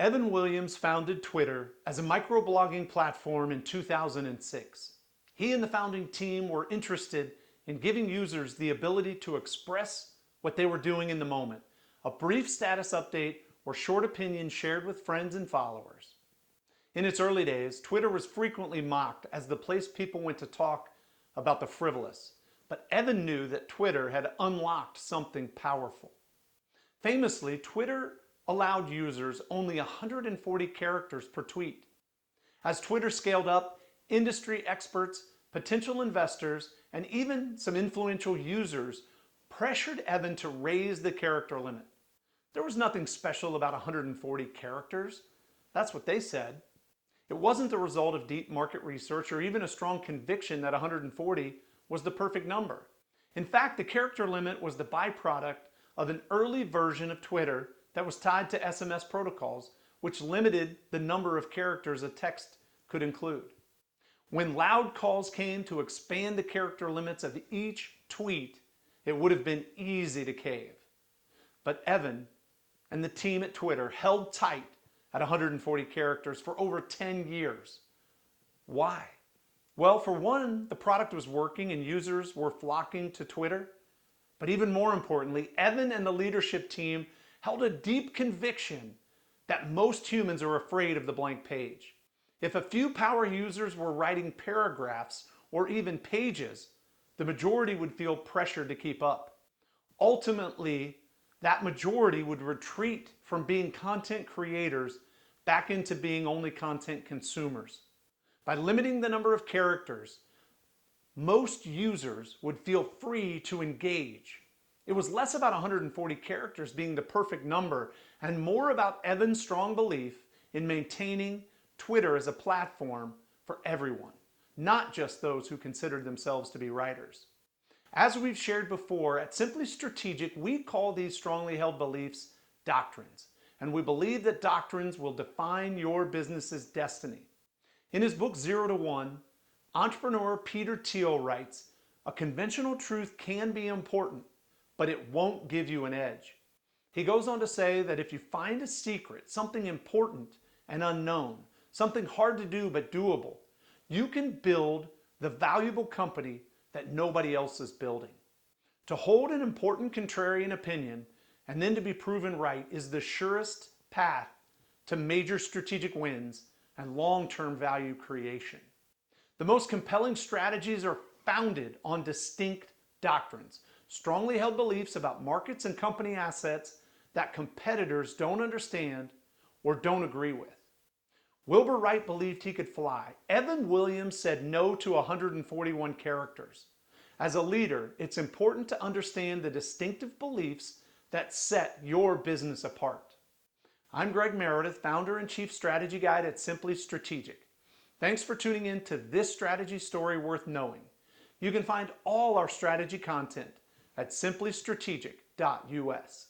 Evan Williams founded Twitter as a microblogging platform in 2006. He and the founding team were interested in giving users the ability to express what they were doing in the moment, a brief status update or short opinion shared with friends and followers. In its early days, Twitter was frequently mocked as the place people went to talk about the frivolous, but Evan knew that Twitter had unlocked something powerful. Famously, Twitter allowed users only 140 characters per tweet. As Twitter scaled up, industry experts, potential investors, and even some influential users pressured Evan to raise the character limit. There was nothing special about 140 characters. That's what they said. It wasn't the result of deep market research or even a strong conviction that 140 was the perfect number. In fact, the character limit was the byproduct of an early version of Twitter that was tied to SMS protocols, which limited the number of characters a text could include. When loud calls came to expand the character limits of each tweet, it would have been easy to cave. But Evan and the team at Twitter held tight at 140 characters for over 10 years. Why? Well, for one, the product was working and users were flocking to Twitter. But even more importantly, Evan and the leadership team held a deep conviction that most humans are afraid of the blank page. If a few power users were writing paragraphs or even pages, the majority would feel pressured to keep up. Ultimately, that majority would retreat from being content creators back into being only content consumers. By limiting the number of characters, most users would feel free to engage. It was less about 140 characters being the perfect number and more about Evan's strong belief in maintaining Twitter as a platform for everyone, not just those who considered themselves to be writers. As we've shared before, at Simply Strategic, we call these strongly held beliefs doctrines, and we believe that doctrines will define your business's destiny. In his book 0 to 1, entrepreneur Peter Thiel writes, "A conventional truth can be important, but it won't give you an edge." He goes on to say that if you find a secret, something important and unknown, something hard to do but doable, you can build the valuable company that nobody else is building. To hold an important contrarian opinion and then to be proven right is the surest path to major strategic wins and long-term value creation. The most compelling strategies are founded on distinct doctrines, strongly held beliefs about markets and company assets that competitors don't understand or don't agree with. Wilbur Wright believed he could fly. Evan Williams said no to 141 characters. As a leader, it's important to understand the distinctive beliefs that set your business apart. I'm Greg Meredith, founder and chief strategy guide at Simply Strategic. Thanks for tuning in to this strategy story worth knowing. You can find all our strategy content at simplystrategic.us.